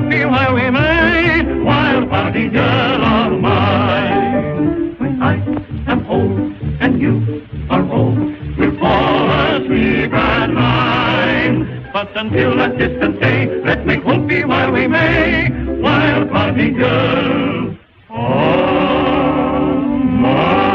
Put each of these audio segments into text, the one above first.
hope me while we may, wild party girl of mine. When I am old and you are old, we'll fall asleep at nine. But until that distant day, let's make hope be while we may, wild party girl of mine.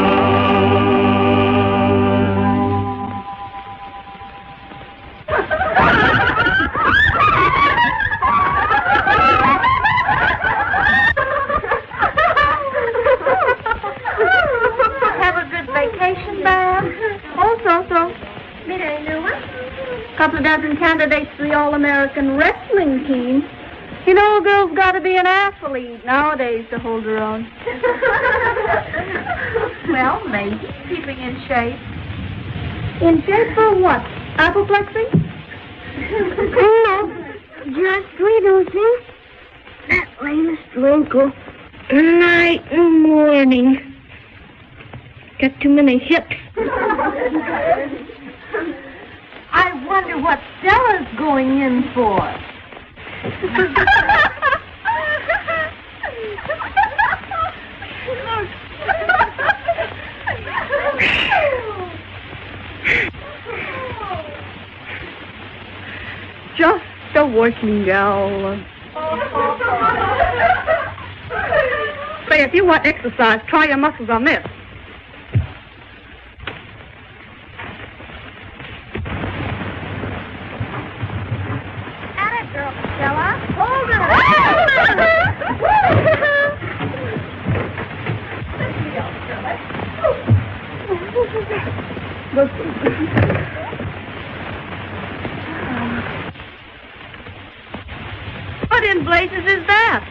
Couple of dozen candidates for the All-American Wrestling team. You know, a girl's got to be an athlete nowadays to hold her own. Well, maybe. Keeping in shape. In shape for what? Apoplexy? No, just reducing that lamest wrinkle night and morning. Got too many hips. I wonder what Stella's going in for. Just a working gal. Say, if you want exercise, try your muscles on this. What in blazes is that?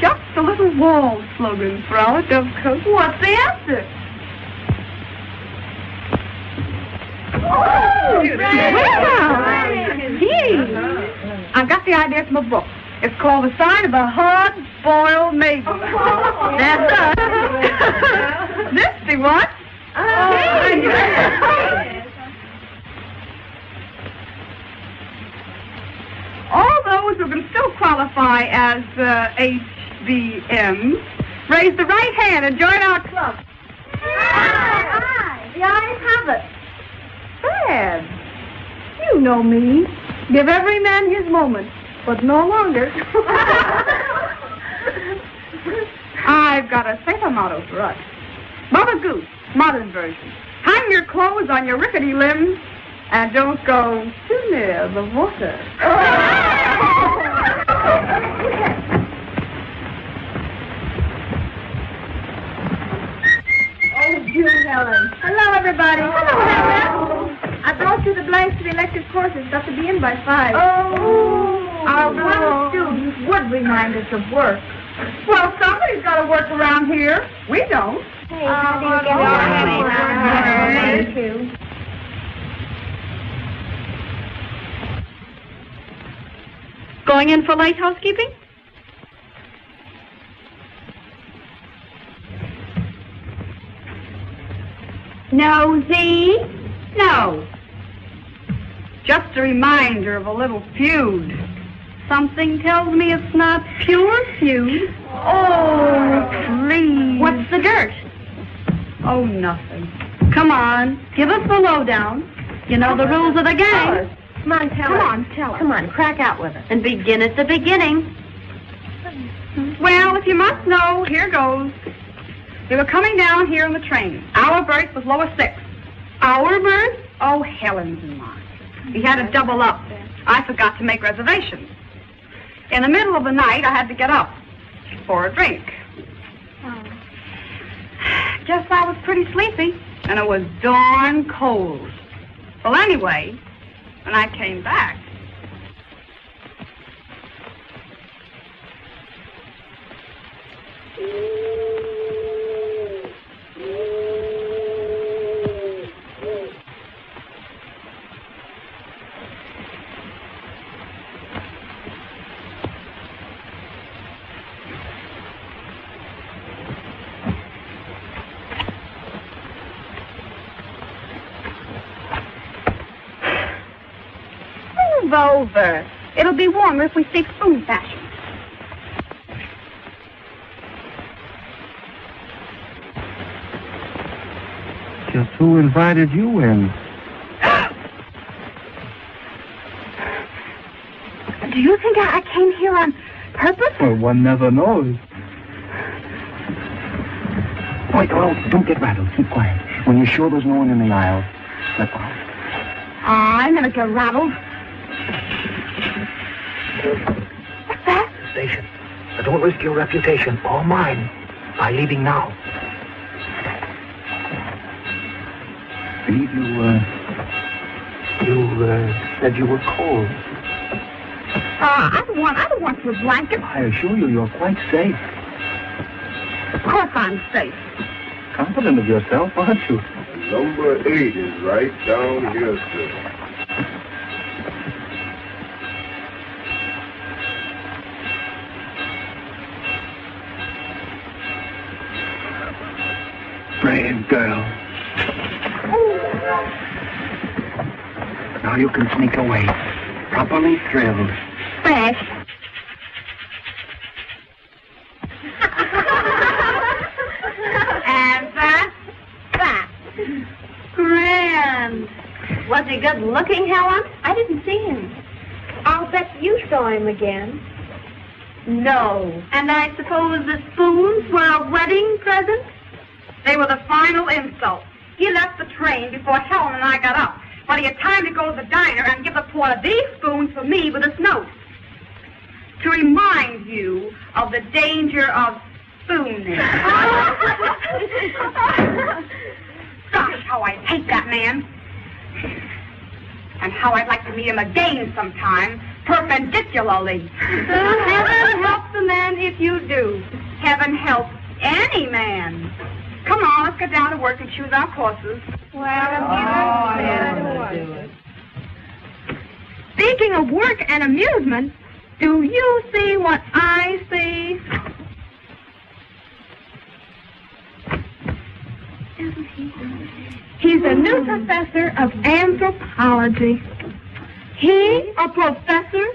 Just a little wall slogan for our dovecote. What's the answer? Oh, gee, I've got the idea from a book. It's called The Sign of a Hard-Boiled Maiden. That's us. Nifty, what? All those who can still qualify as HBMs, raise the right hand and join our club. Aye. The ayes have it. Fred, you know me. Give every man his moment, but no longer. I've got a safer motto for us. Mother Goose, modern version. Hang your clothes on your rickety limbs and don't go too near the water. Oh, dear Helen. Hello, everybody. Hello, Helen. I brought you the blanks to the elective courses. Got to be in by 5. Oh. Our one student would remind us of work. Well, somebody's got to work around here. We don't. Hey, how do you get Thank you. Going in for late housekeeping? Nosy? No. Just a reminder of a little feud. Something tells me it's not pure feud. Oh, please. What's the dirt? Oh, nothing. Come on, give us the lowdown. You know the rules of the game. Come on, tell us. Come on, tell us. Come on, crack out with it. And begin at the beginning. Well, if you must know, here goes. We were coming down here on the train. Our berth was lower 6. Our berth? Oh, Helen's and mine. We had to double up. I forgot to make reservations. In the middle of the night, I had to get up for a drink. Guess I was pretty sleepy, and it was darn cold. Well, anyway, when I came back, Move over. It'll be warmer if we stay spoon fashion. Just who invited you in? Do you think I came here on purpose? Well, one never knows. Wait, oh, don't get rattled. Keep quiet. When you're sure there's no one in the aisle, slip out. I never get rattled. What's that? Station. But don't risk your reputation or mine by leaving now. Steve, you said you were cold. I don't want your blanket. I assure you, you're quite safe. Of course I'm safe. Confident of yourself, aren't you? Number 8 is right down here, sir. Brave girl. Now you can sneak away, properly thrilled. Fresh. And that. Grand. Was he good looking, Helen? I didn't see him. I'll bet you saw him again. No. And I suppose the spoons were a wedding present? They were the final insult. He left the train before Helen and I got up, but he had time to go to the diner and give the porter these spoons for me with this note. To remind you of the danger of spooning. Gosh, how I hate that man. And how I'd like to meet him again sometime, perpendicularly. Heaven help the man if you do. Heaven help any man. Come on, let's get down to work and choose our courses. Speaking of work and amusement, do you see what I see? He's a new professor of anthropology. He, a professor?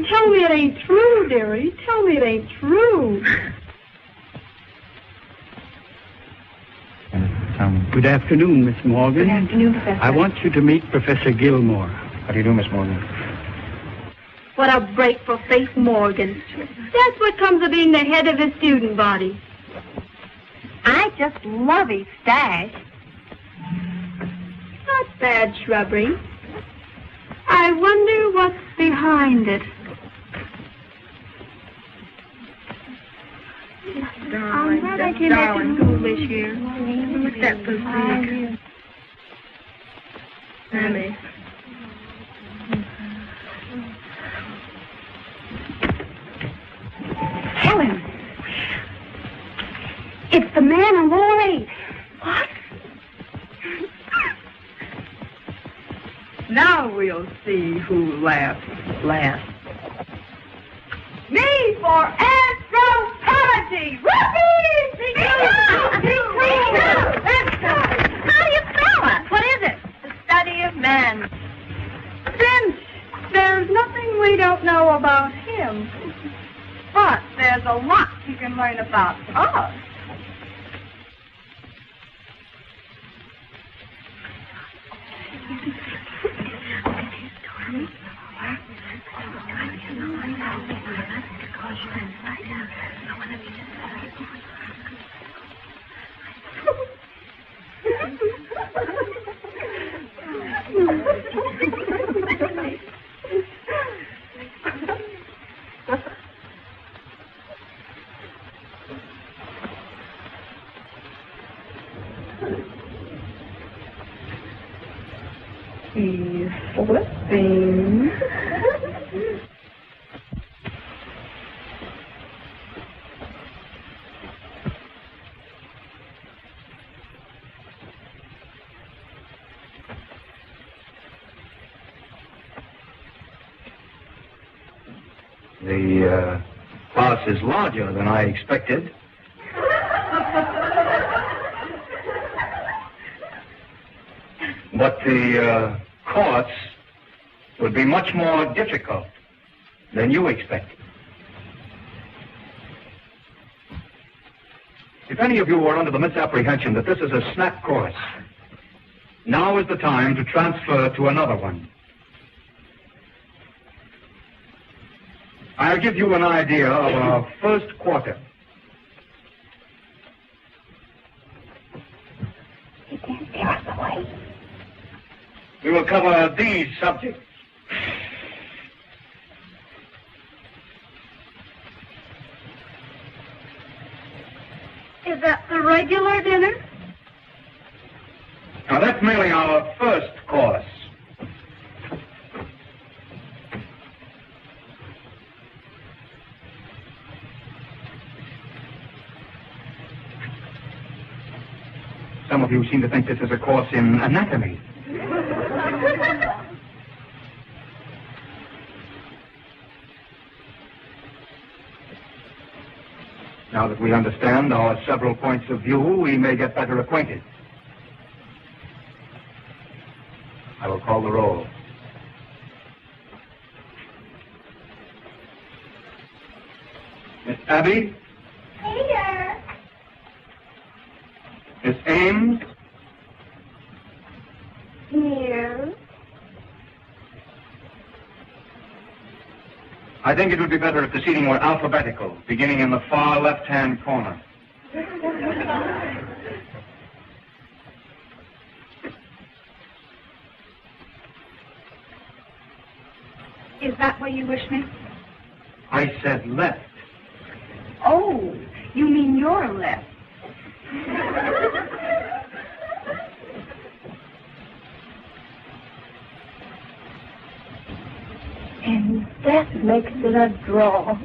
Tell me it ain't true, dearie. Tell me it ain't true. Good afternoon, Miss Morgan. Good afternoon, Professor. I want you to meet Professor Gilmore. How do you do, Miss Morgan? What a break for Faith Morgan. That's what comes of being the head of the student body. I just love his stash. Not bad shrubbery. I wonder what's behind it. I'm glad I came back to school this year. What's that for big? Sammy. Helen. It's the man in lower 8. What? Now we'll see who laughs last. Me for anthropology! Whoopee! How do you spell it? What is it? The study of men. Since there's nothing we don't know about him, but there's a lot you can learn about us. He's flipping. The class is larger than I expected. But the course would be much more difficult than you expected. If any of you are under the misapprehension that this is a snap course, now is the time to transfer to another one. I'll give you an idea of our first quarter. He can't tear us away. We will cover these subjects. Is that the regular dinner? Now, that's merely our first course. Some of you seem to think this is a course in anatomy. Now that we understand our several points of view, we may get better acquainted. I will call the roll. Miss Abby? Here. Miss Ames? Here. I think it would be better if the seating were alphabetical, beginning in the far left-hand corner. Is that where you wish me? I said left. Oh, you mean your left. And that makes it a draw.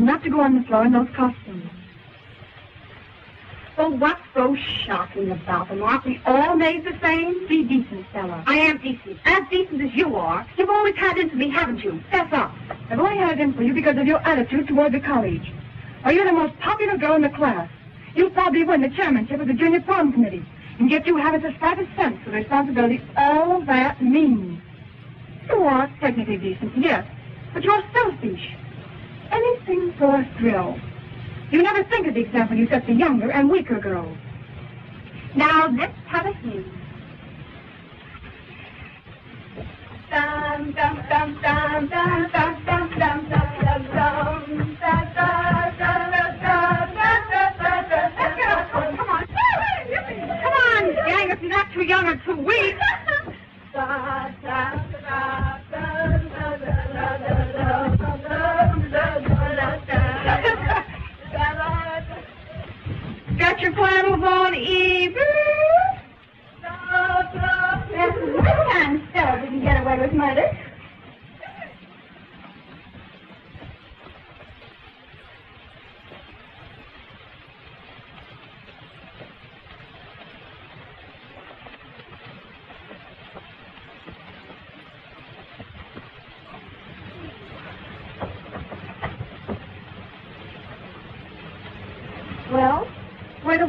Not to go on the floor in those costumes. Well, what's so shocking about them? Aren't we all made the same? Be decent, Stella. I am decent. As decent as you are. You've always had it in for me, haven't you? Fess up. I've only had it in for you because of your attitude toward the college. Are you the most popular girl in the class? You'll probably win the chairmanship of the junior prom committee. And yet you haven't the slightest sense of the responsibility all that means. You are technically decent, yes, but you're selfish. Anything for a thrill. You never think of the example you set the younger and weaker girls. Now, let's have a hymn. Dum dum dum dum dum dum dum dum dum dum dum. Come on. Come on, gang, if you're not too young or too weak. Got your flannels on, Eve? That's one time Stella didn't get away with murder.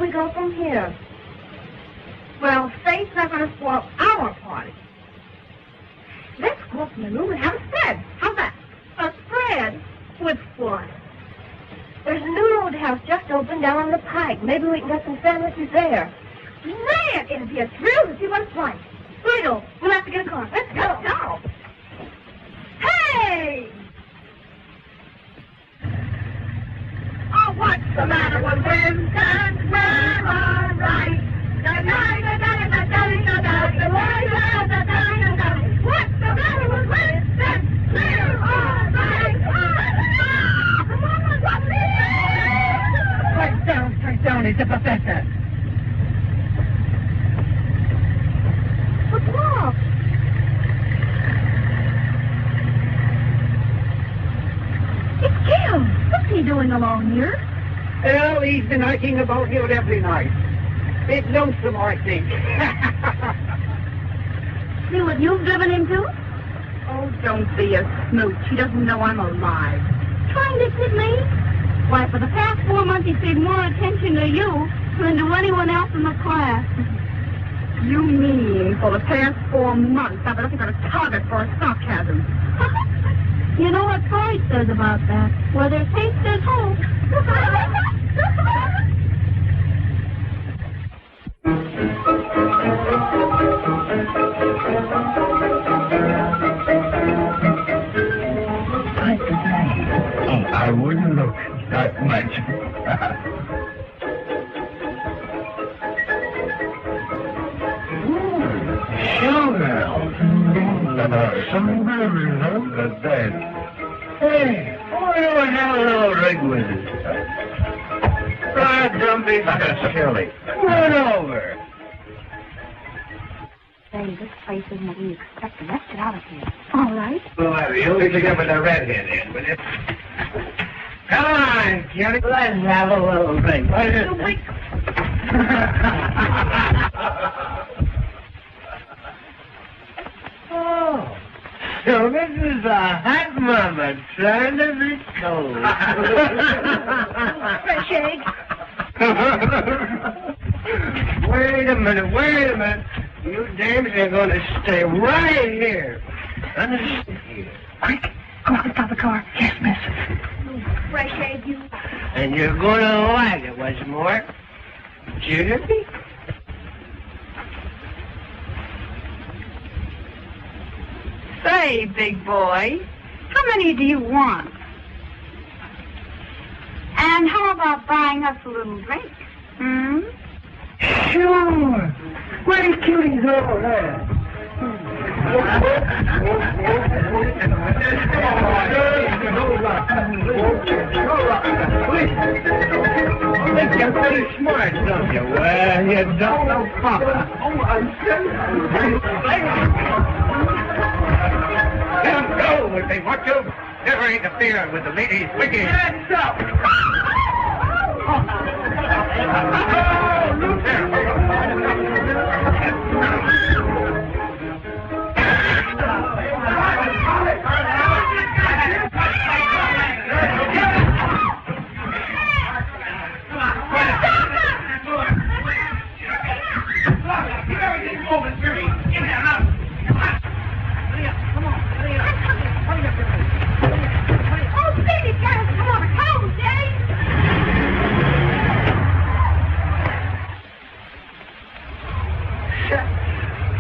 we go from here? Well, Faith's not going to spoil our party. Let's go up in the room and have a spread. How's that? A spread? With what? There's a new roadhouse just opened down on the pike. Maybe we can get some sandwiches there. Man, it'll be a thrill to see what it's like. Righto, we'll have to get a car. Let's go. Hey! Oh, what's the matter with Winston? We're all right. What's the matter with Winston? We're all right. Strike down, it's a professor. What's wrong? It's Gil. What's he doing along here? Well, he's been hiking about here every night. Bit lonesome, I think. See what you've driven him to? Oh, don't be a smooch. He doesn't know I'm alive. Trying to kid me? Why, for the past 4 months, he's paid more attention to you than to anyone else in the class. You mean for the past 4 months I've been looking for a target for a sarcasm? You know what Freud says about that? Where there's hate, there's hope. I wouldn't look that much. Showgirls. Some babies, huh? That. Hey, why don't we have a little rig with us? Right, don't be so silly. Run over. Say, this place isn't what we expected. Let's get out of here. All right. Well, you'll be together with the redhead in, will you? Come on, Cutie. Let's have a little drink. Oh, so this is a hot mama trying to be cold. Fresh egg. Wait a minute. You dames are going to stay right here. Understand here. Quick, go up and stop the car. Yes, miss. Fresh egg, you. And you're going to like it, what's more. Judy? Say, big boy, how many do you want? And how about buying us a little drink? Hmm? Sure. Where's Cutie's over there? You think you're pretty smart, don't you? Well, you don't know Papa. Oh, I'm Let him go if they want to. Never interfere with the ladies' wicked. Hands up!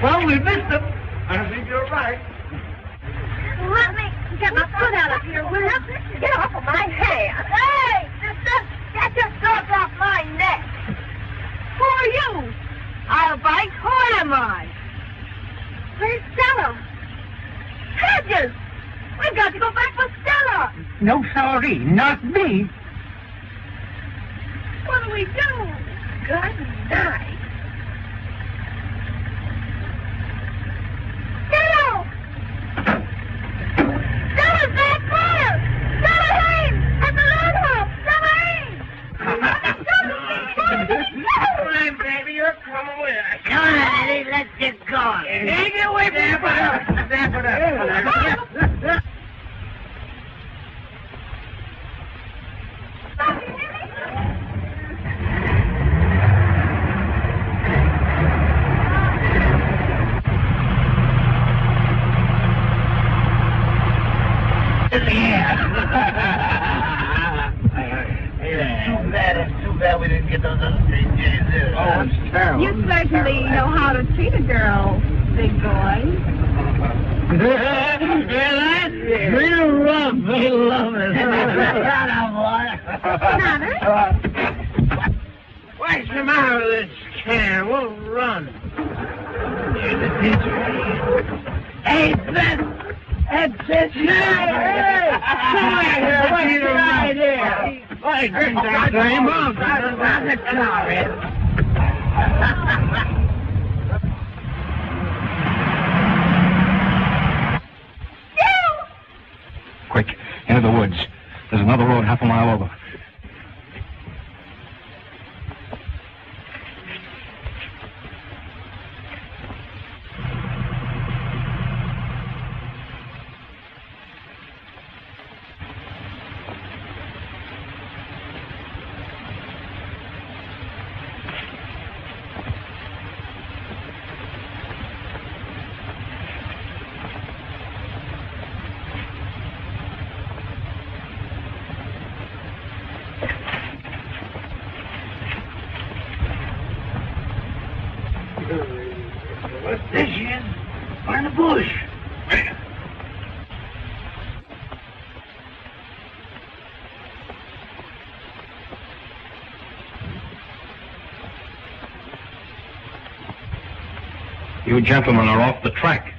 Well, we missed them. I think you're right. Let me get my foot out of here, will you? Get off of my hand. Hey, sister, get your dog off my neck. Who are you? I'll bite. Who am I? Where's Stella? Hedges! We've got to go back for Stella. No, sorry, not me. What do we do? Good night. Stella! Stella's back there! Stella Ames! At the roadhouse! Stella Ames! Come baby, you're coming with us. Come on, Eddie, let's get going. Hey, get away from me. Snap it up. It's too bad we didn't get those other things. Oh, it's terrible. You certainly know how to treat a girl, big boy. Real rough. They love it. What's the matter with this can? We'll run. Here's the teacher. Hey, that's it. Hey! Come here. What's your idea? Why, drink that same up. I'm the car. Quick, into the woods. There's another road half a mile over. What's this is? On the bush. You gentlemen are off the track.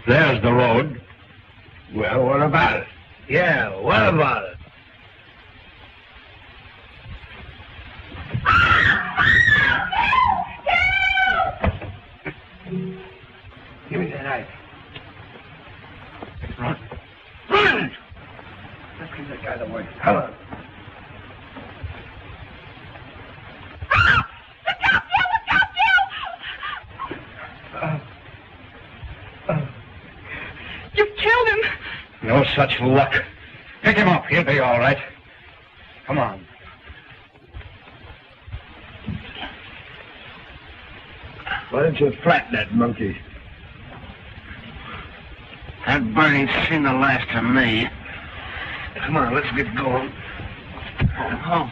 There's the road. Well, what about it? Yeah, what about it? Give me that knife. Run. Run! Let's give that guy the word. Come on. You've killed him. No such luck. Pick him up. He'll be all right. Come on. Why don't you flatten that monkey? That Bernie's seen the last of me. Come on, let's get going. Oh.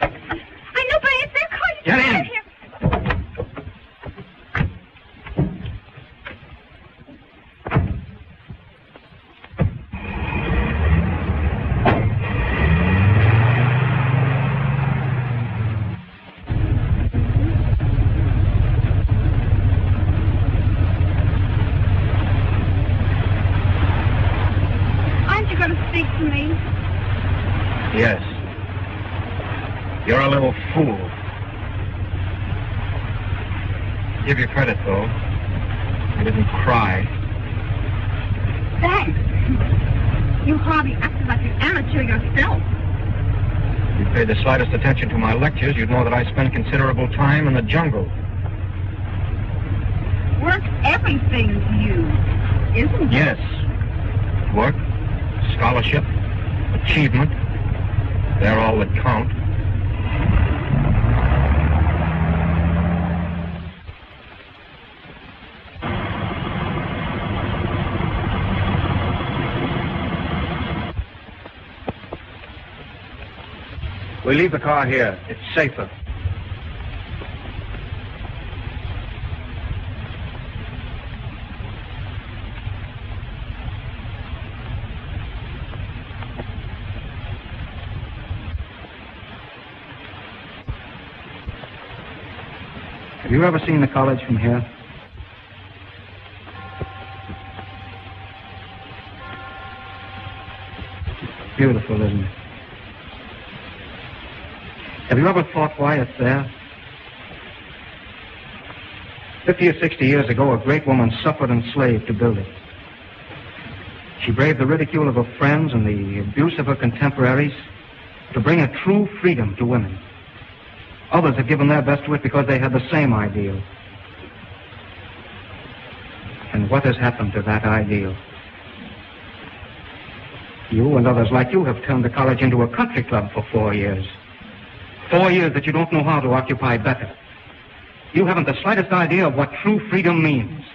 I know, but it's their car. Get in. Yes. You're a little fool. Give you credit, though. You didn't cry. Thanks. You hardly acted like an amateur yourself. If you paid the slightest attention to my lectures, you'd know that I spend considerable time in the jungle. Work's everything to you, isn't it? Yes. Work, scholarship, achievement. They're all that count. We leave the car here. It's safer. Have you ever seen the college from here? It's beautiful, isn't it? Have you ever thought why it's there? 50 or 60 years ago, a great woman suffered and slaved to build it. She braved the ridicule of her friends and the abuse of her contemporaries to bring a true freedom to women. Others have given their best to it because they had the same ideal. And what has happened to that ideal? You and others like you have turned the college into a country club for 4 years. 4 years that you don't know how to occupy better. You haven't the slightest idea of what true freedom means.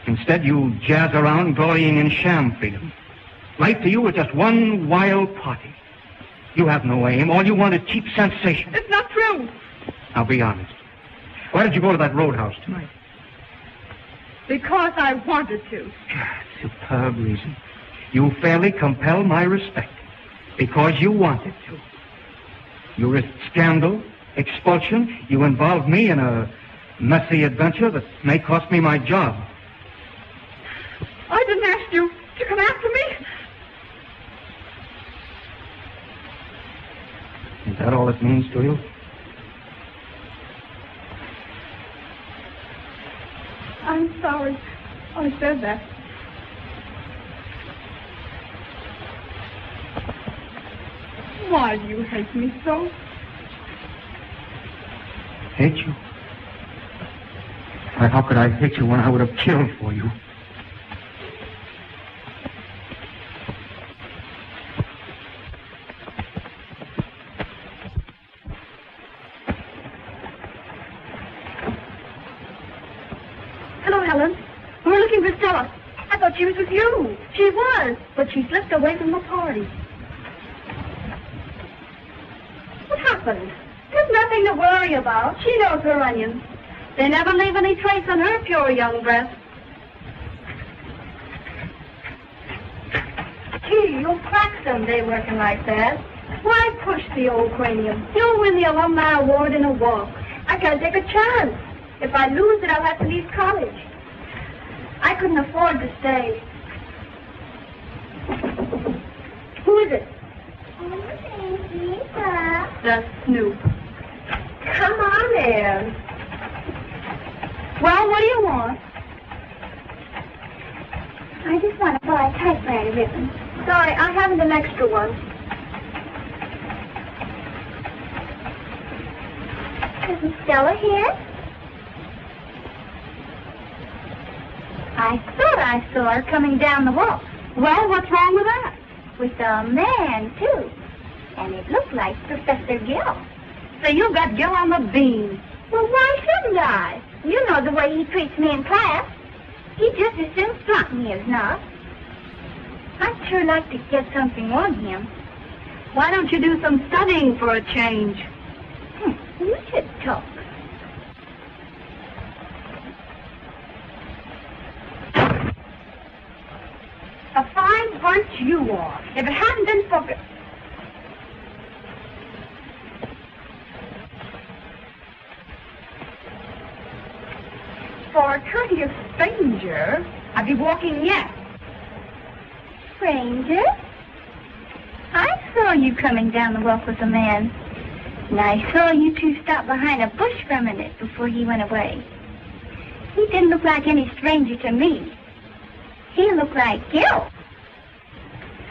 Instead, you jazz around glorying in sham freedom. Life to you is just one wild party. You have no aim. All you want is cheap sensation. It's not true. Now, be honest. Why did you go to that roadhouse tonight? Because I wanted to. Superb reason. You fairly compel my respect. Because you wanted to. You risked scandal, expulsion. You involved me in a messy adventure that may cost me my job. I didn't ask you to come after me. Is that all it means to you? I'm sorry I said that. Why do you hate me so? Hate you? Why, how could I hate you when I would have killed for you? Hello, Helen. We're looking for Stella. I thought she was with you. She was, but she slipped away from the party. What happened? There's nothing to worry about. She knows her onions. They never leave any trace on her pure young breast. Gee, you'll crack someday working like that. Why push the old cranium? You'll win the alumni award in a walk. I can't take a chance. If I lose it, I'll have to leave college. I couldn't afford to stay. Who is it? The Snoop. Come on in. Well, what do you want? I just want to buy a typewriter ribbon. Sorry, I haven't an extra one. Isn't Stella here? I thought I saw her coming down the walk. Well, what's wrong with that? With a man, too. And it looked like Professor Gill. So you got Gil on the bean. Well, why shouldn't I? You know the way he treats me in class. He just as soon flunk me as not. I'd sure like to get something on him. Why don't you do some studying for a change? We should talk. A fine bunch you are. If it hadn't been for... For a courteous stranger, I'd be walking yet. Stranger? I saw you coming down the walk with a man. And I saw you two stop behind a bush for a minute before he went away. He didn't look like any stranger to me. He looked like Gil.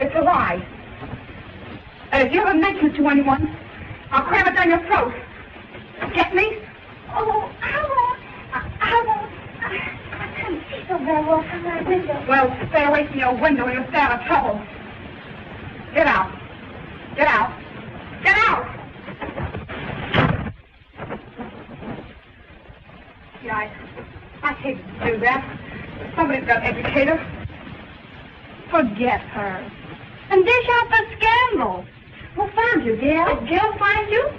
It's a lie. And if you ever mention it to anyone, I'll cram it down your throat. Get me? Oh, I won't. I couldn't see so very well from my window. Well, stay away from your window or you'll stay out of trouble. Get out. Get out. Get out! Yeah, I hate to do that. Somebody's got to educate her. Forget her. And dish out the scandal. Who found you, Gil? Did Gil find you?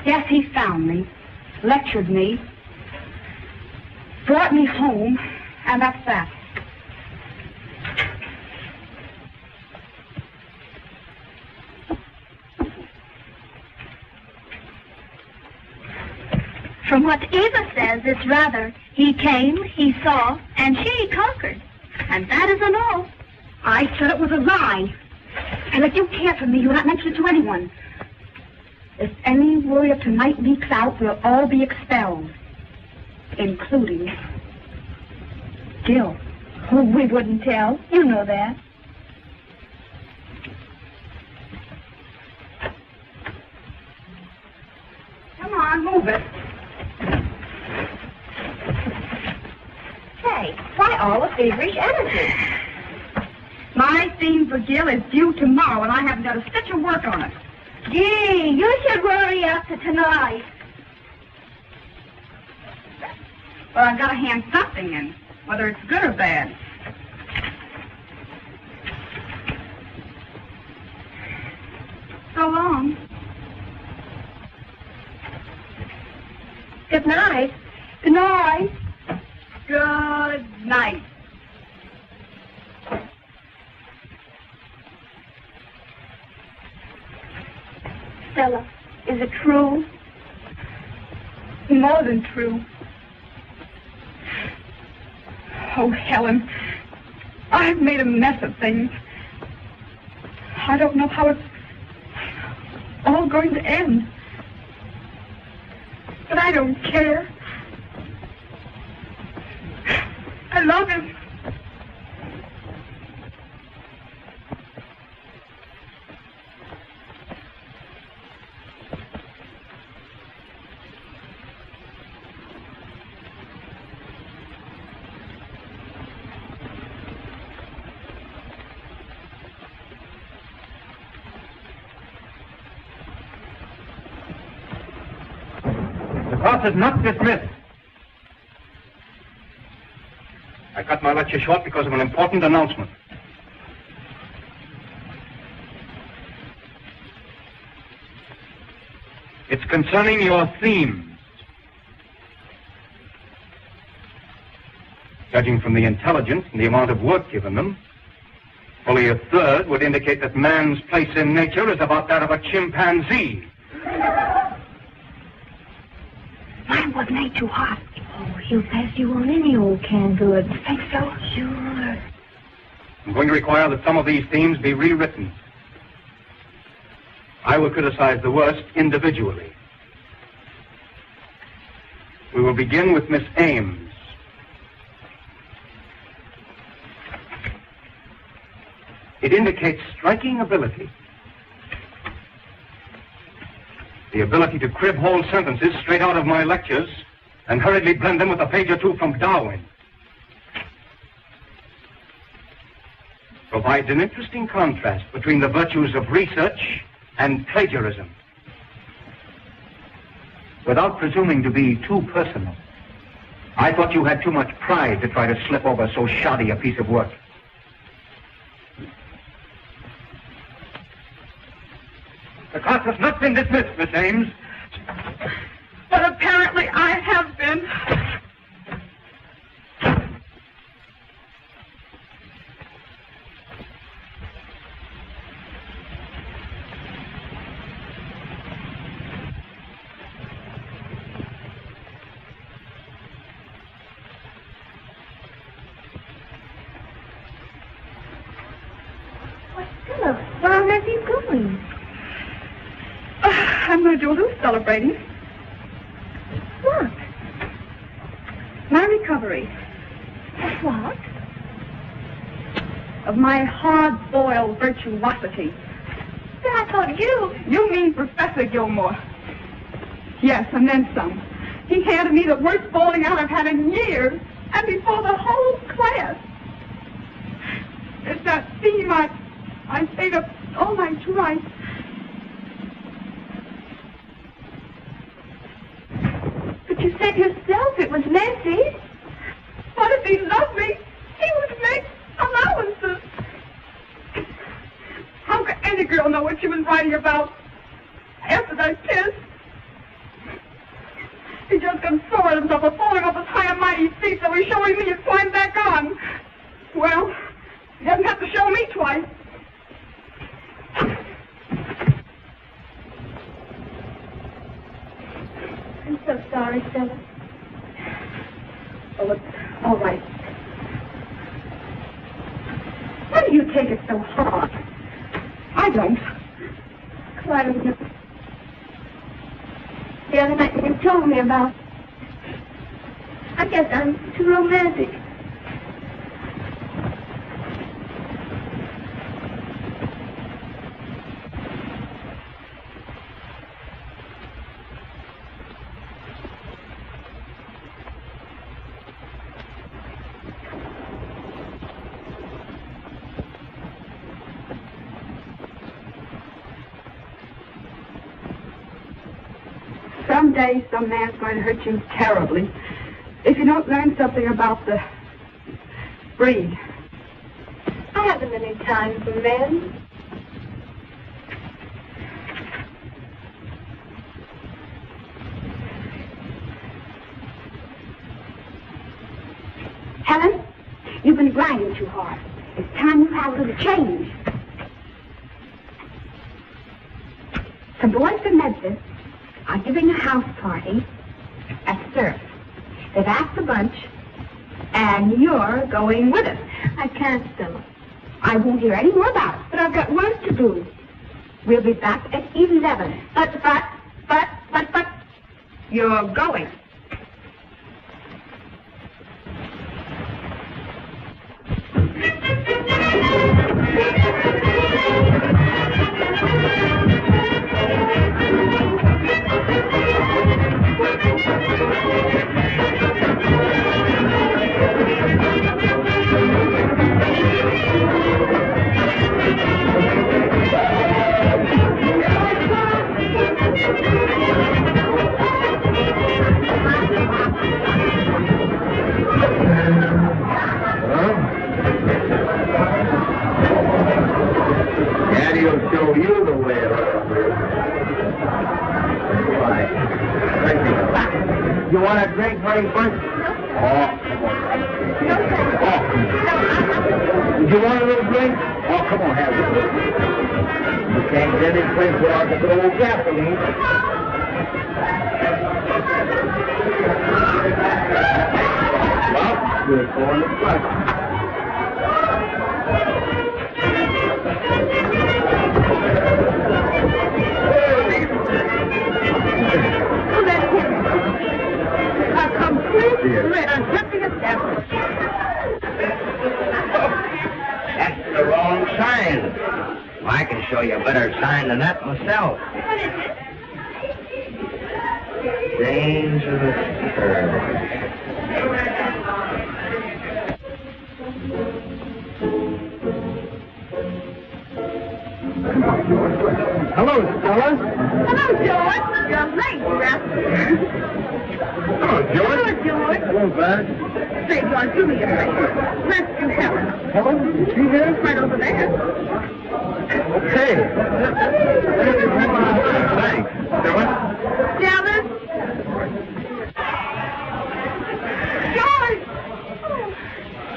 Yes, he found me. Lectured me. Brought me home. And that's that. From what Eva says, it's rather, he came, he saw, and she conquered. And that isn't all. I said it was a lie. And if you care for me, you'll not mention it to anyone. If any word of tonight leaks out, we'll all be expelled. Including Gil. Oh, we wouldn't tell. You know that. Come on, move it. Say, why all the feverish energy? My theme for Gil is due tomorrow, and I haven't got a stitch of work on it. Gee, you should worry after tonight. Well, I've got to hand something in, whether it's good or bad. So long. Good night. Good night. Good night. Stella, is it true? More than true. Oh, Helen, I've made a mess of things. I don't know how it's all going to end. But I don't care. I love him. The class is not dismissed. I cut my lecture short because of an important announcement. It's concerning your themes. Judging from the intelligence and the amount of work given them, fully a third would indicate that man's place in nature is about that of a chimpanzee. Mine wasn't any too hot. Oh, he'll pass you on any old canned goods. Think so? Sure. I'm going to require that some of these themes be rewritten. I will criticize the worst individually. We will begin with Miss Ames. It indicates striking ability. The ability to crib whole sentences straight out of my lectures and hurriedly blend them with a page or two from Darwin. Provides an interesting contrast between the virtues of research and plagiarism. Without presuming to be too personal, I thought you had too much pride to try to slip over so shoddy a piece of work. The class has not been dismissed, Miss Ames. But apparently I have been. Where are you going? I'm going to do a little celebrating. What? My recovery. Of what? Of my hard-boiled virtuosity. But I thought you... You mean Professor Gilmore. Yes, and then some. He handed me the worst bowling out I've had in years, and before the whole class. It's that theme I stayed up all night to write. But you said yourself it was messy. But if he loved me, he would make allowances. How could any girl know what she was writing about after that kiss? He just consoled himself for falling off his high and mighty feet, so he's showing me to climb back on. Well, he doesn't have to show me twice. I'm so sorry, Stella. Oh, it's all right. Why do you take it so hard? I don't. Why don't you? The other night you told me about... I guess I'm too romantic. Someday, some man's going to hurt you terribly. if you don't learn something about the breed. I haven't any time for men. Helen, you've been grinding too hard. It's time you had a little change. The boys from Memphis are giving a house party at Surf. They've asked a bunch, and you're going with us. I can't, Stella. I won't hear any more about it, but I've got work to do. We'll be back at 11. But, you're going. Daddy'll show you the way around here. Right. You want a drink, honey bunch? Oh, come on. Oh, you want a little drink? Oh, come on, have it. You can't get any place without the good old gasoline. Well, we're going to front. A complete threat on something established. That's the wrong sign. Well, I can show you a better sign than that myself. What is it? Dangerous curve. Hello, Stella. Hello, George. You're late, rascal. Hello, George. Hello, George. Hello, Bud. Say, George, do me a favor. Rescue Helen. Helen, is she here? Right over there. Okay. Thanks. Stella? Dallas? George!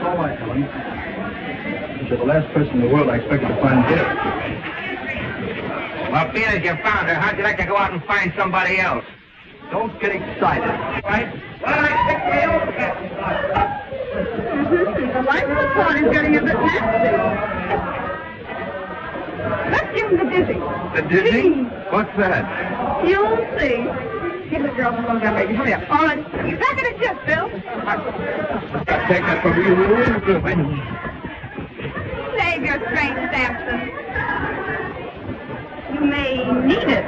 All right, Helen. You're the last person in the world I expected to find dead. Well, being as you found her, how'd you like to go out and find somebody else? Don't get excited. Right? Well, I think we all get The life report is getting a bit nasty. Let's give him the dizzy. The Disney? What's that? You'll see. Give the girl a slow down, baby. Hurry up. All right. You back in the ship, Bill. I'll take that from you. Save your strength, Samson. You may need it.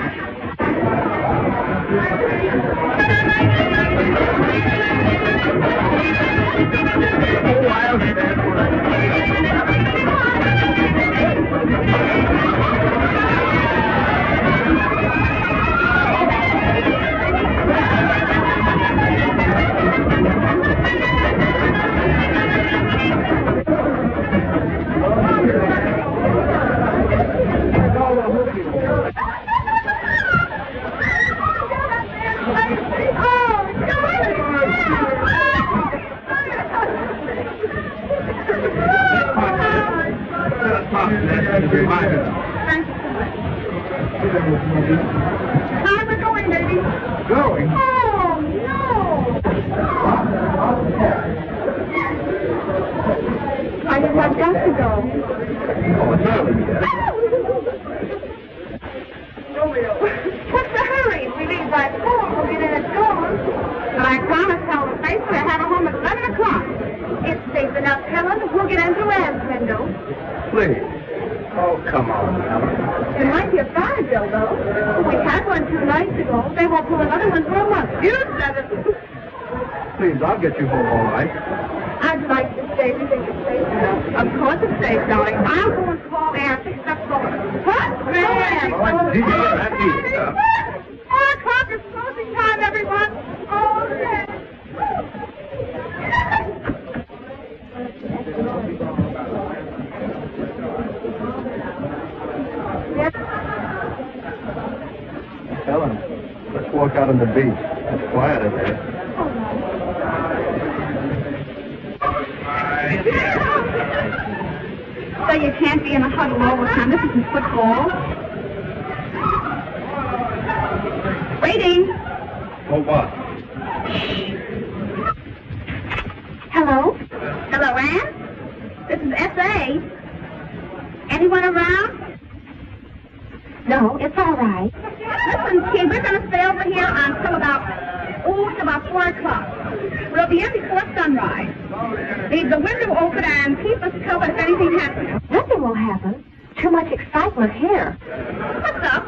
Oh, I'll stand for it. Time we're going, baby. Going? Oh, no. I guess I've got to go. Oh, it's early yet. What's the hurry? If we leave by 4, we'll get in at dawn. But I promised Helen faithfully I'd have her home at 11 o'clock. It's safe enough, Helen. We'll get into Anne's window. Please. Oh, come on, Helen. It might be a fire bill, though. We had one 2 nights ago. They won't pull another one for a month. You said it. Please, I'll get you home all right. I'd like to stay. You think it's safe enough? Of course it's safe, darling. I'll go and call Anne and fix it up for her. What? Man! Oh, I see. That's easy stuff. 4 o'clock is closing time, everyone. Oh, yes. happened to be? It's quiet in there. So you can't be in a huddle all the time. This isn't football. Waiting. For what? Hello? Hello, Ann? This is S.A. Anyone around? No, it's all right. Listen, kid, we're going to stay over here until about 4 o'clock. We'll be in before sunrise. Leave the window open and keep us covered if anything happens. Nothing will happen. Too much excitement here. What's up?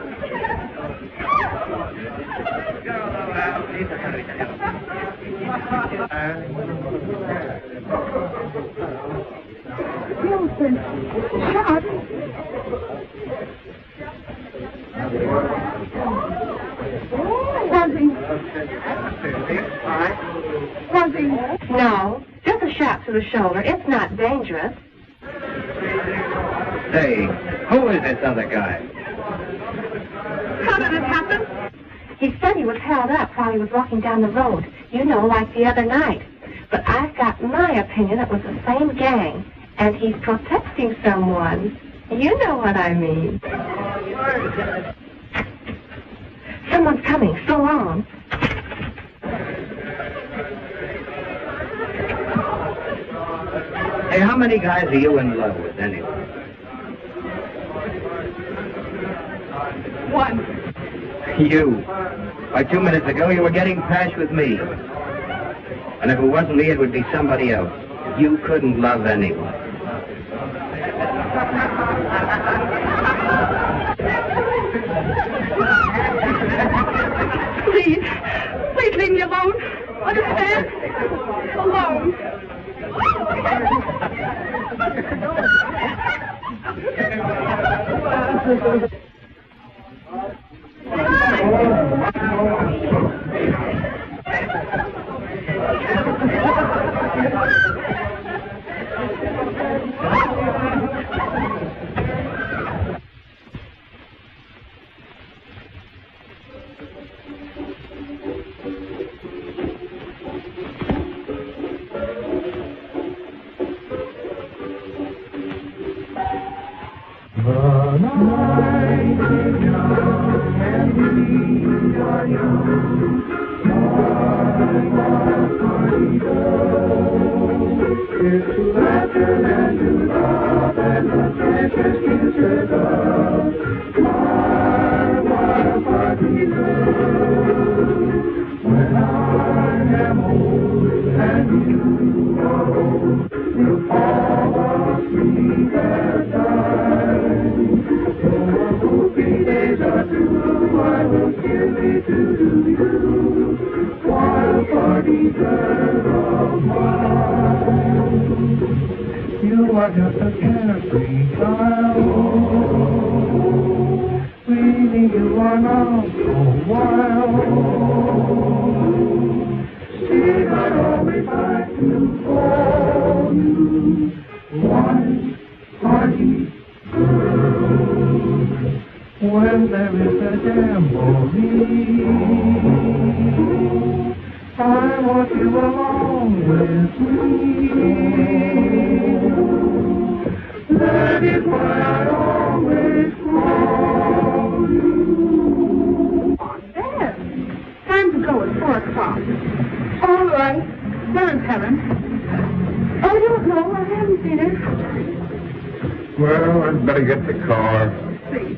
Wilson, shut. Fuzzy. No, just a shot to the shoulder. It's not dangerous. Say, who is this other guy? How did it happen? He said he was held up while he was walking down the road. You know, like the other night. But I've got my opinion it was the same gang. And he's protecting someone. You know what I mean. Someone's coming. So long. Hey, how many guys are you in love with, anyway? One. You. Like 2 minutes ago, you were getting past with me. And if it wasn't me, it would be somebody else. You couldn't love anyone. Please leave me alone. Understand? Alone. You are just a carefree child. Really, you are not so wild. Still, I always like to call you one hearty girl. When there is a jamboree, I want you along with me. That is why I always call you. There. Time to go at 4 o'clock. All right. Where is Helen? I don't know. I haven't seen her. Well, I'd better get the car. Please.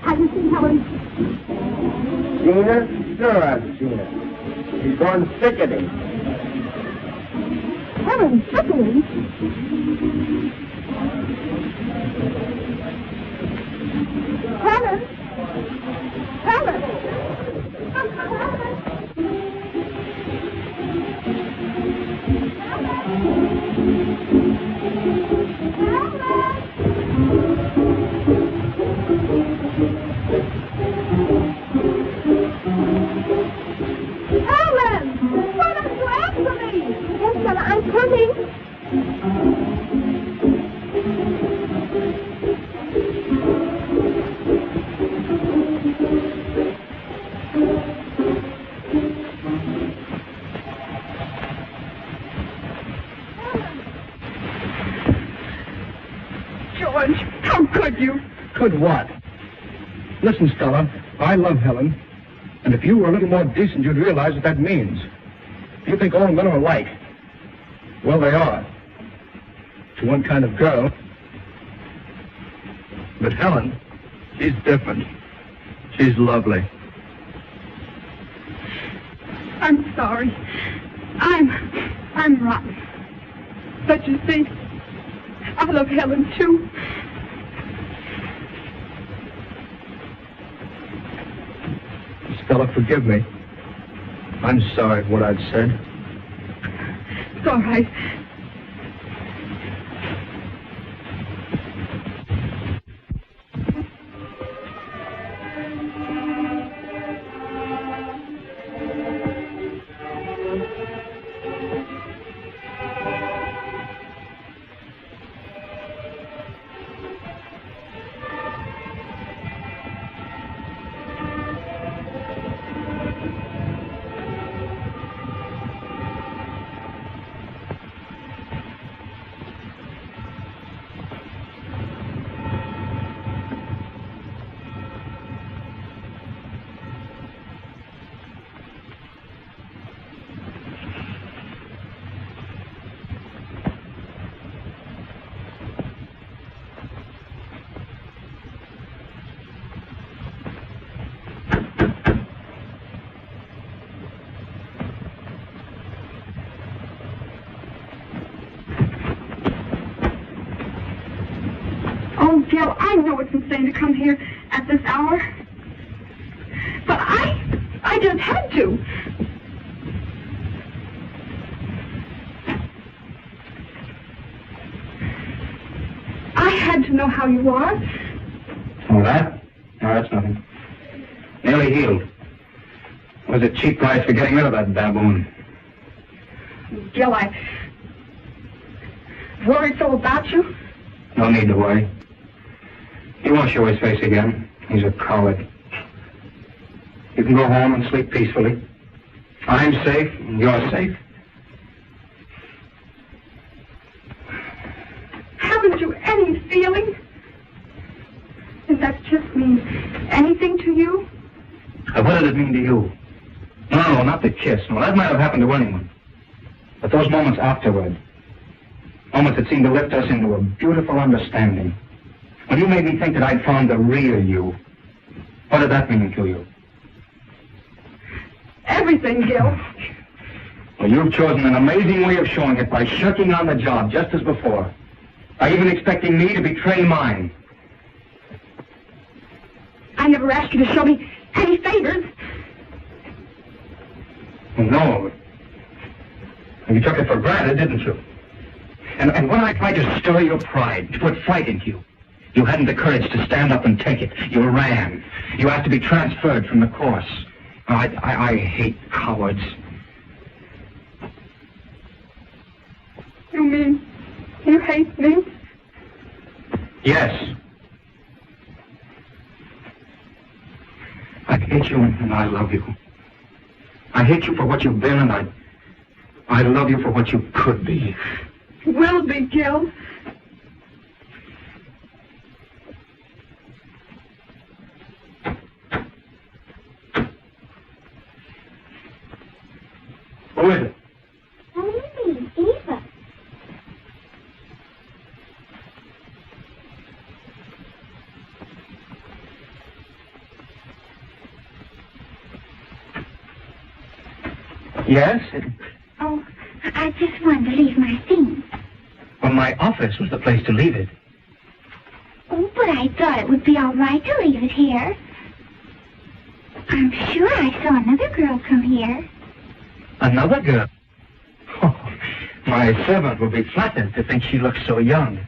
Have you seen Helen? Seen her? Sure I've seen her. She's gone sickening. Helen, sickening? Helen? Helen! Helen! Why don't you answer me? Yes, Stella, I'm coming. George, how could you? Could what? Listen, Stella, I love Helen. And if you were a little more decent, you'd realize what that means. You think all men are alike. Well, they are. To one kind of girl. But Helen, she's different. She's lovely. I'm sorry. I'm rotten. But you see, I love Helen too. Stella, forgive me. I'm sorry for what I've said. It's all right. Gil, I know it's insane to come here at this hour. But I just had to. I had to know how you are. Oh, that? No, that's nothing. Nearly healed. It was a cheap price for getting rid of that baboon. Gil, I worried so about you. No need to worry. He won't show his face again. He's a coward. You can go home and sleep peacefully. I'm safe, and you're safe. Haven't you any feeling? Does that just mean anything to you? What did it mean to you? No, not the kiss. No, that might have happened to anyone. But those moments afterward, moments that seemed to lift us into a beautiful understanding. When you made me think that I'd found the real you, what did that mean to you? Everything, Gil. Well, you've chosen an amazing way of showing it by shirking on the job just as before. By even expecting me to betray mine. I never asked you to show me any favors. No. You took it for granted, didn't you? And when I tried to stir your pride, to put fight into you, you hadn't the courage to stand up and take it. You ran. You asked to be transferred from the course. I hate cowards. You mean you hate me? Yes. I hate you and I love you. I hate you for what you've been and I love you for what you could be. Will be, Gil. Who is it? Me, Eva. Yes? Oh, I just wanted to leave my things. Well, my office was the place to leave it. Oh, but I thought it would be all right to leave it here. I'm sure I saw another girl come here. Another girl? Oh, my servant will be flattered to think she looks so young.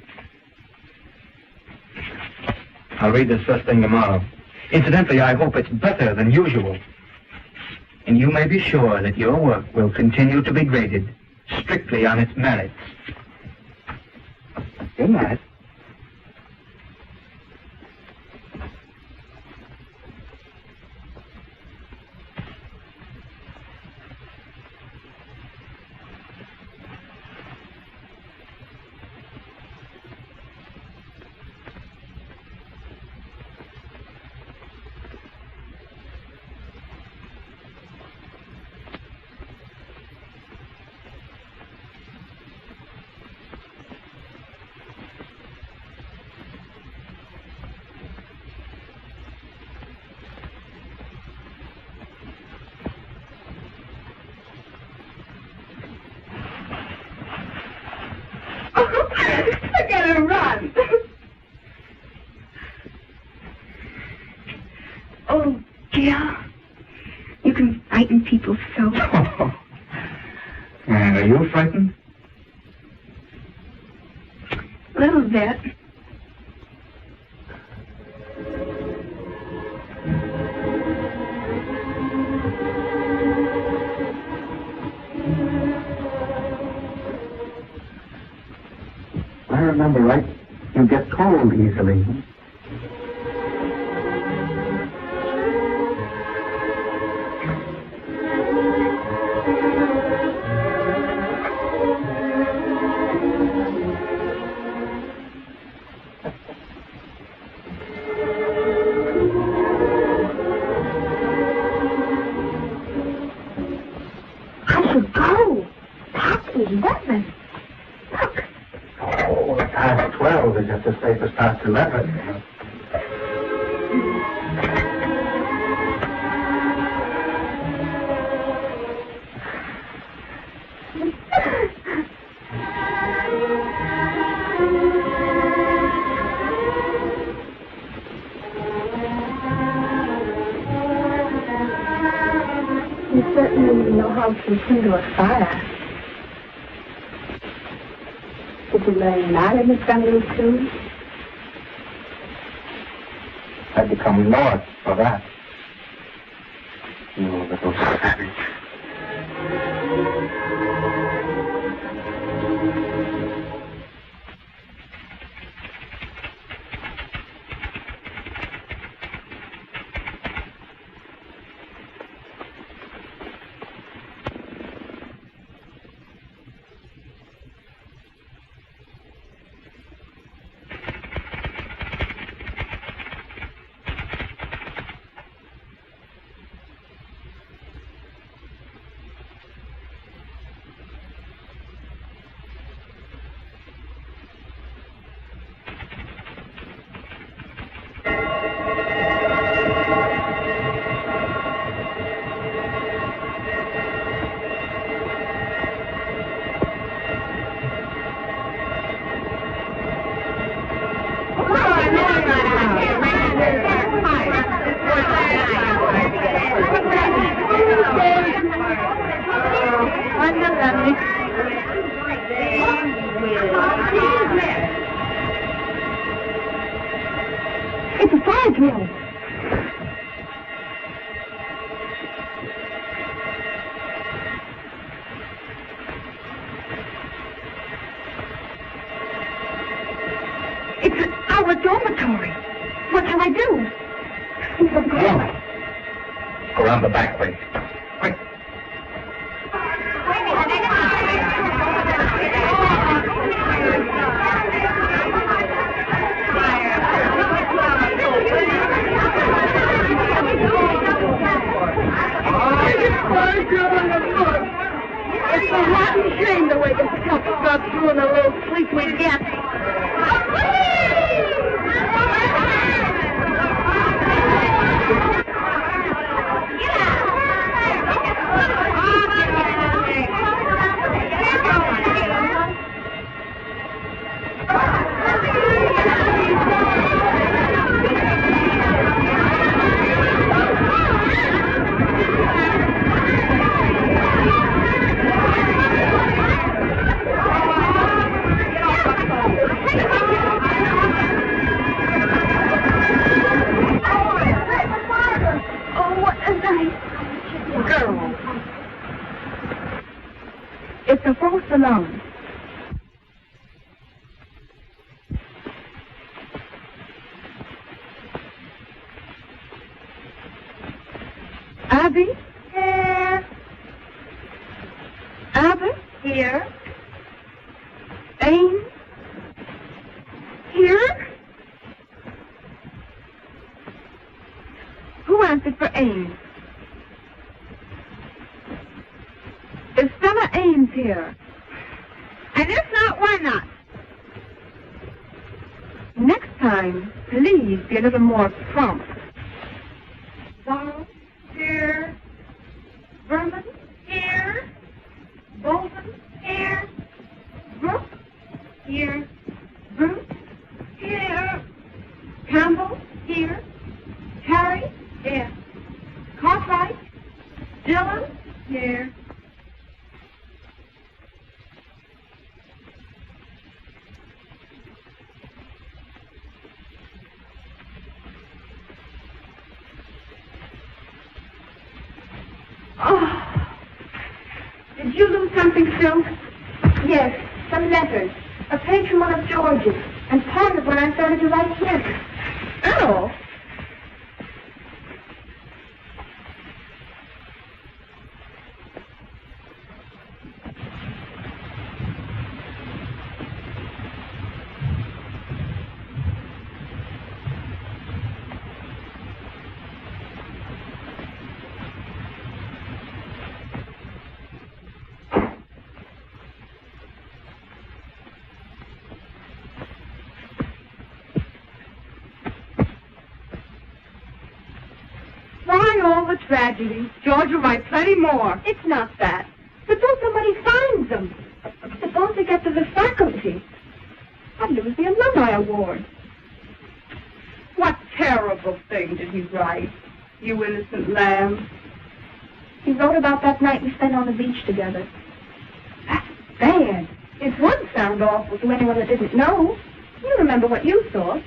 I'll read this first thing tomorrow. Incidentally, I hope it's better than usual. And you may be sure that your work will continue to be graded strictly on its merits. Good night. I gotta run. Oh, Jill, you can frighten people so. And are you frightened? A little bit. If I remember right, you get cold easily. I should go. Past 11. Look. Oh, past 12 is just as safe as past 11. You certainly know how to kindle a fire. Did you learn that in the Sunday too? I'd become North for that. You little savage. It's a fire drill. It's our dormitory. What shall I do? Come on. Go around the back way. Quick. It's a rotten shame the way this stuff got through in the little sleep we get. It's a false alarm. Abby? Here. Albert? Here. Ames? Here. Who answered for Ames? Is Stella Ames here? And if not, why not? Next time, please be a little more prompt. Donald? Here. Vernon? Here. Bolton? Here. Brooks? Here. Bruce? Here. Campbell? Here. Harry? Here. Cartwright? Dillon? Here. Oh. Did you lose something, Sue? Yes, some letters. A page from one of George's, and part of what I started to write here. Oh. Why all the tragedy? George will write plenty more. It's not that. Suppose somebody finds them. Suppose they get to the faculty. I'd lose the alumni award. What terrible thing did he write? You innocent lamb. He wrote about that night we spent on the beach together. That's bad. It would sound awful to anyone that didn't know. You remember what you thought.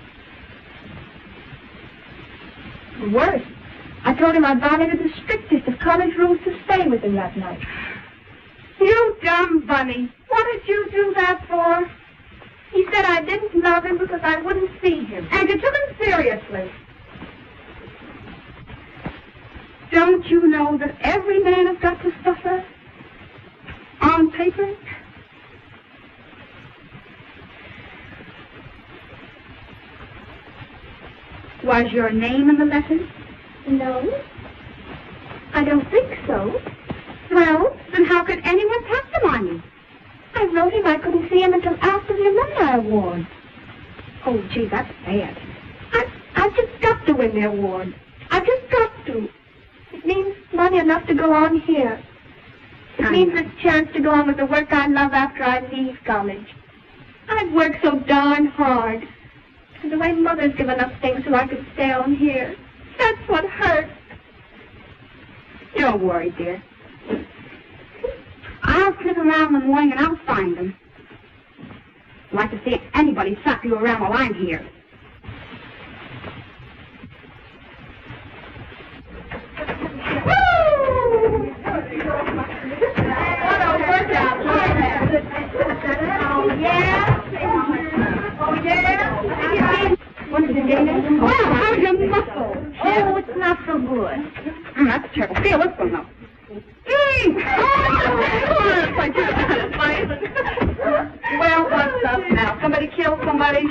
Worse, I told him I violated the strictest of college rules to stay with him that night. You dumb bunny. What did you do that for? He said I didn't love him because I wouldn't see him. And you took him seriously. Don't you know that every man has got to suffer? On paper? Was your name in the letter? No, I don't think so. Well, then how could anyone test him on you? I wrote him I couldn't see him until after the alumni award. Oh, gee, that's bad. I've just got to win the award. I've just got to. It means money enough to go on here. It means a chance to go on with the work I love after I leave college. I've worked so darn hard. And the way Mother's given up things so I could stay on here. That's what hurts. Don't worry, dear. I'll slip around in the morning and I'll find them. I'd like to see anybody slap you around while I'm here. What a workout. Oh, yeah? Oh, yeah? What is it, Dana? Well, how's your muscle? Oh, it's not so good. That's a terrible. Feel this one, though. Well, what's up now? Somebody killed somebody?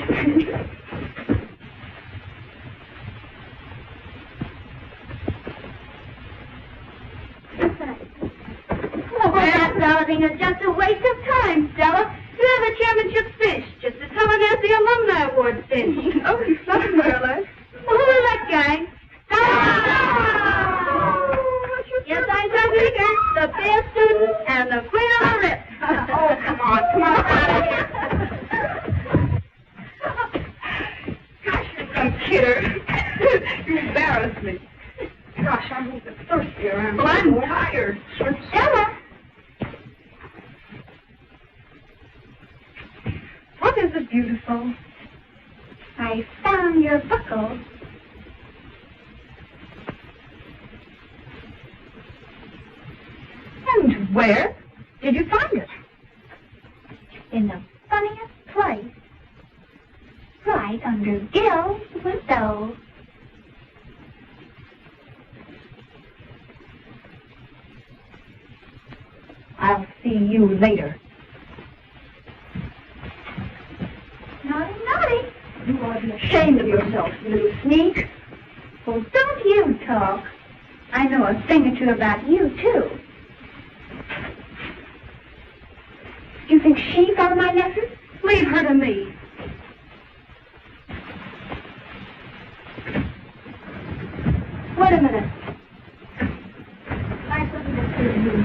Oh, that balloting is just a waste of time, Stella. You're the championship fish, just as someone as the alumni award fish. Oh, somewhere, Who is that guy? Yes, I'm the figure, the best student, and the queen of the rip. Oh, come on. Gosh, you're some kidder. You embarrass me. Gosh, I'm a little bit thirsty around. Well, I'm tired. Stella. What is it, beautiful? I found your buckle. And where did you find it? in the funniest place. Right under Gil's window. I'll see you later. Naughty, naughty. You ought to be ashamed of yourself, you little sneak. Well, don't you talk. I know a thing or two about you, too. You think she found my necklace? Leave her to me. Wait a minute. I have something to say to you.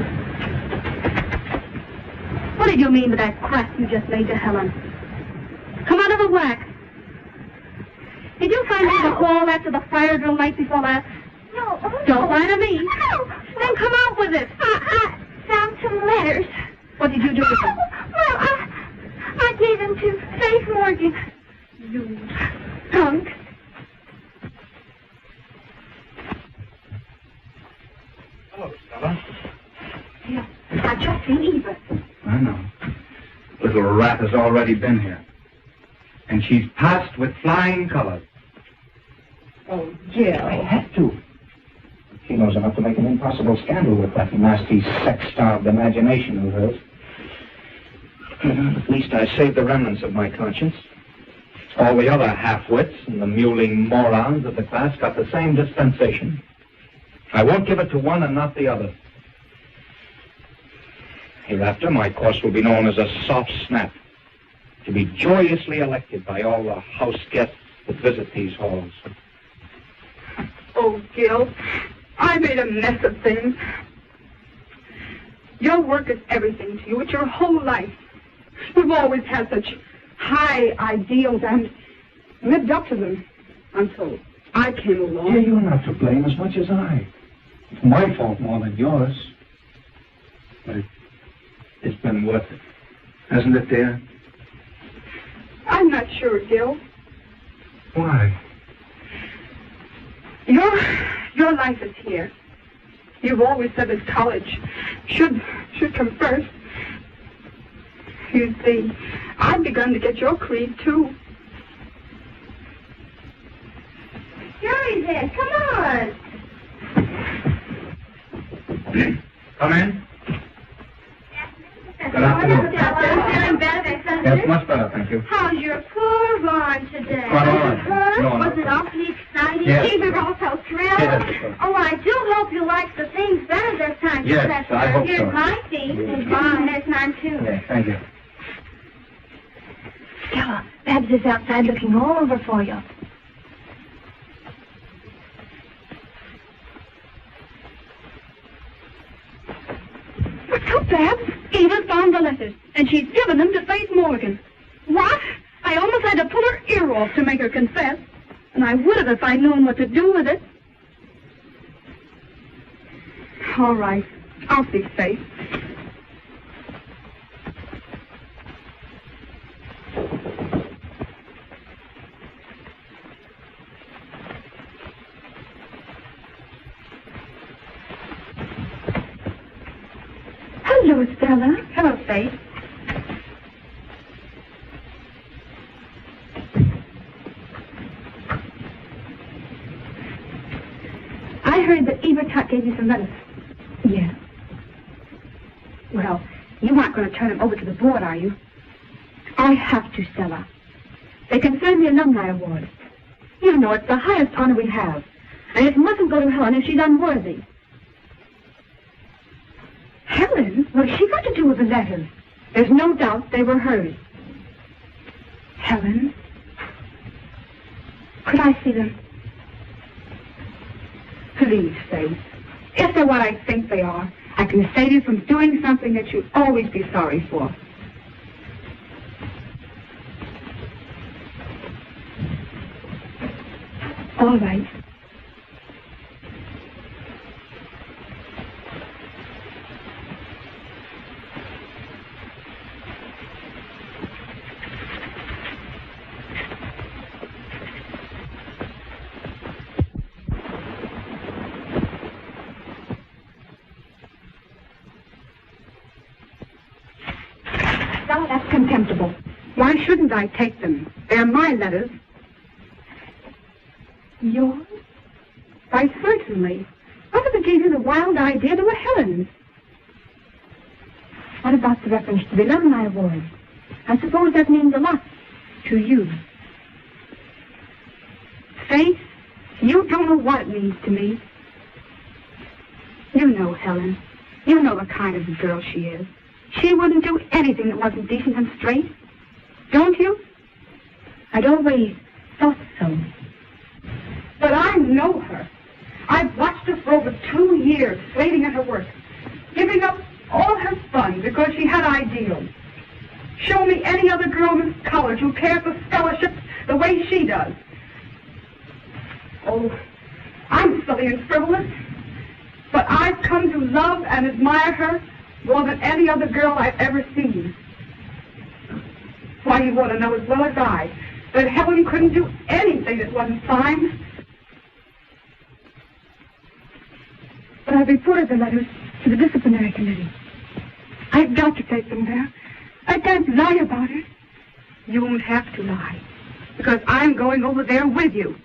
What did you mean with that crack you just made to Helen? Come out of the wax. Did you find me the hall after the fire drill night before last? No. Don't lie to me. No. Then come out with it. I found some letters. What did you do with them? Well, I gave them to Faith Morgan. You skunk. Hello, Stella. Yeah, I just seen Eva. I know. Little rat has already been here. And she's passed with flying colors. Oh, Jill. I had to. She knows enough to make an impossible scandal with that nasty, sex-starved imagination of hers. At least I saved the remnants of my conscience. All the other half-wits and the mewling morons of the class got the same dispensation. I won't give it to one and not the other. Hereafter, my course will be known as a soft snap, to be joyously elected by all the house guests that visit these halls. Oh, Gil, I made a mess of things. Your work is everything to you. It's your whole life. You've always had such high ideals and lived up to them until I came along. Yeah, you're not to blame as much as I. It's my fault more than yours. But it's been worth it. Hasn't it, dear? I'm not sure, Gil. Why? Your life is here. You've always said that college should come first. You see, I've begun to get your creed, too. Jerry's there. Come on. Come in. Good afternoon. Feeling better, Yes, much better, thank you. How's your poor Ron today? Quite all right. Huh? No, Was no. it awfully exciting? Yes. We were all so thrilled. Yes. Oh, I do hope you like the things better this time, Yes, Professor. I hope Here's so. my theme. And there's mine, too. Yes, thank you. Stella, Babs is outside looking all over for you. What's up, Babs? Eva found the letters, and she's given them to Faith Morgan. What? I almost had to pull her ear off to make her confess, and I would have if I'd known what to do with it. All right, I'll see Faith. Hello, Stella. Hello, Faith. I heard that Eva Tuck gave you some letters. Yeah. Well, you aren't going to turn them over to the board, are you? I have to, Stella. They concern the Alumni Award. You know it's the highest honor we have. And it mustn't go to Helen if she's unworthy. Helen? What's she got to do with the letters? There's no doubt they were hers. Helen? Could I see them? Please, Faith. If they're what I think they are, I can save you from doing something that you'll always be sorry for. All right. Stella, that's contemptible. Why shouldn't I take them? They're my letters. Yours? Why, certainly. Whatever gave you the wild idea they were Helen's? What about the reference to the alumni award? I suppose that means a lot to you. Faith, you don't know what it means to me. You know Helen. You know the kind of girl she is. She wouldn't do anything that wasn't decent and straight. Don't you? I'd always thought so. But I know her. I've watched her for over 2 years, slaving at her work, giving up all her fun because she had ideals. Show me any other girl in this college who cares for scholarships the way she does. Oh, I'm silly and frivolous, but I've come to love and admire her more than any other girl I've ever seen. Why, you ought to know as well as I that Helen couldn't do anything that wasn't fine. But I've reported the letters to the disciplinary committee. I've got to take them there. I can't lie about it. You won't have to lie, because I'm going over there with you.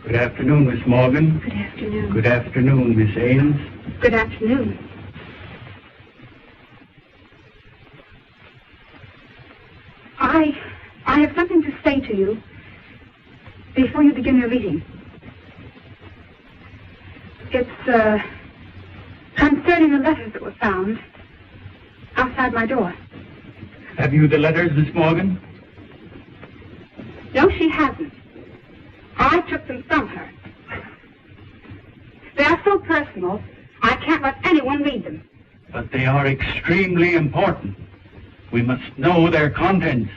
Good afternoon, Miss Morgan. Good afternoon. Good afternoon, Miss Ames. Good afternoon. I have something to say to you before you begin your reading. It's concerning the letters that were found outside my door. Have you the letters, Miss Morgan? No, she hasn't. I took them from her. They are so personal, I can't let anyone read them. But they are extremely important. We must know their contents.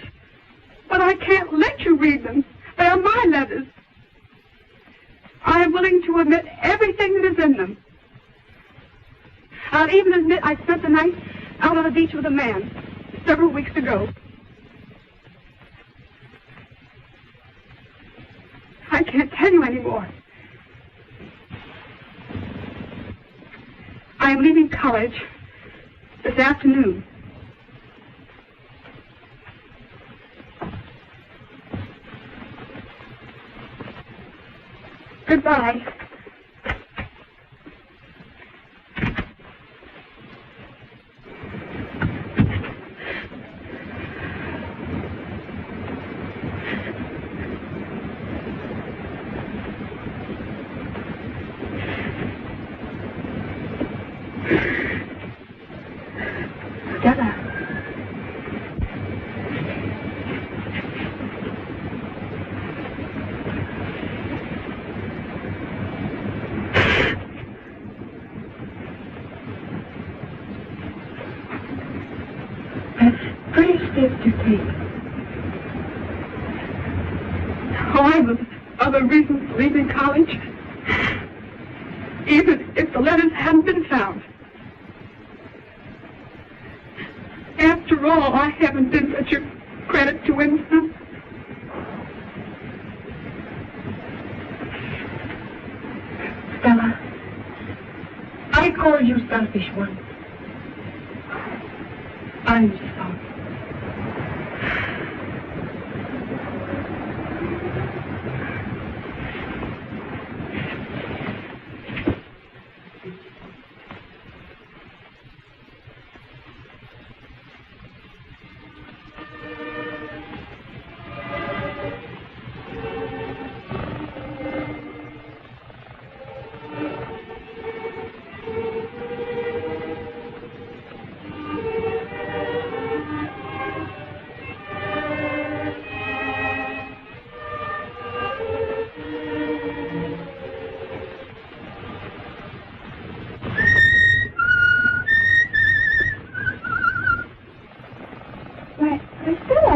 But I can't let you read them. They are my letters. I am willing to admit everything that is in them. I'll even admit I spent the night out on the beach with a man several weeks ago. I can't tell you anymore. I am leaving college this afternoon. Goodbye. Stella. That's a pretty step to take. Oh, I have other reasons for leaving college. Even if the letters hadn't been found. After all, I haven't been such a credit to Winston. Stella, I call you selfish one. I'm sorry.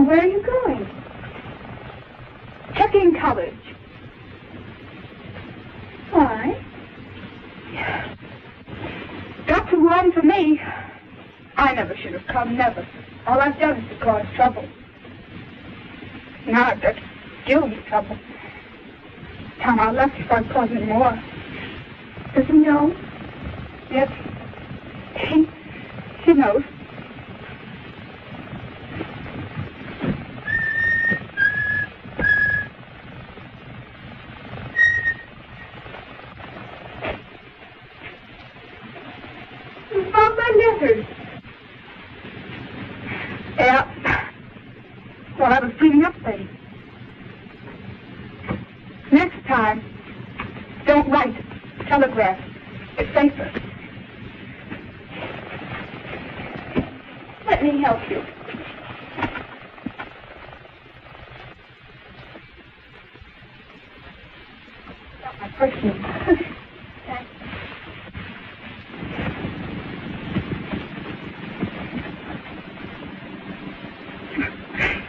Where are you going? Checking college. wasn't for me, I never should have come, never. All I've done is to cause trouble. Now I've got to deal with trouble. Time I left, he started causing more. Does he know? Yes. He knows. You found my letters. Yeah. Well, I was cleaning up things. Next time, don't write. Telegraph. It's safer. Let me help you. Got my perfume.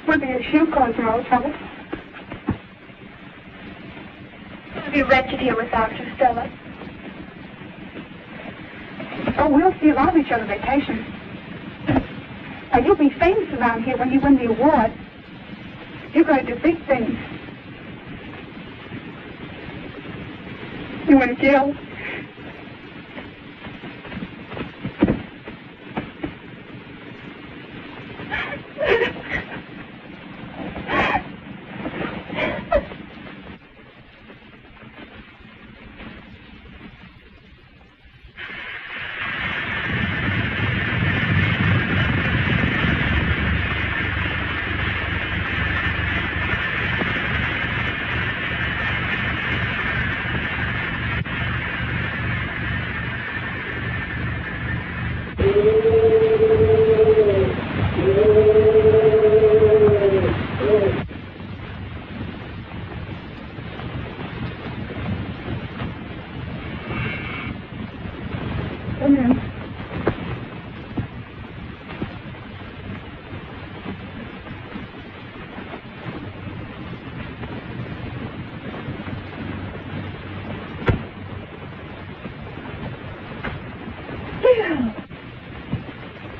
Would be a shoe causing all trouble. It'll be wretched here without you, Stella. Oh, we'll see a lot of each other vacation. Now, you'll be famous around here when you win the award. You're going to do big things. You and Gil.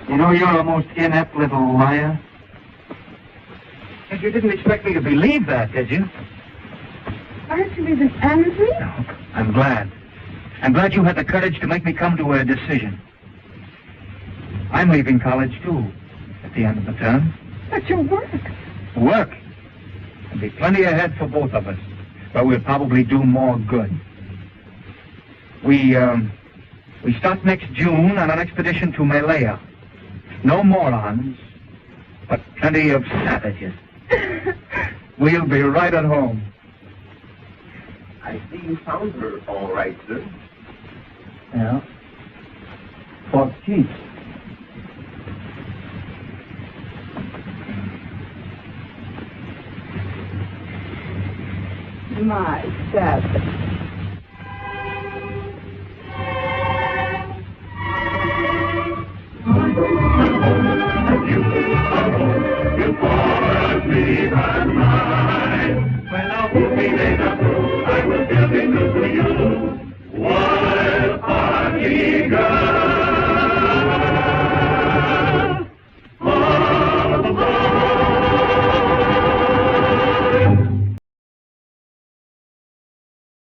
You know, you're a most inept little liar. You didn't expect me to believe that, did you? Aren't you even angry? No, I'm glad. I'm glad you had the courage to make me come to a decision. I'm leaving college, too, at the end of the term. But your work. Work? There'll be plenty ahead for both of us, but we'll probably do more good. We start next June on an expedition to Malaya. No morons, but plenty of savages. We'll be right at home. I see you found her all right, sir. Yeah. For keeps. My savage.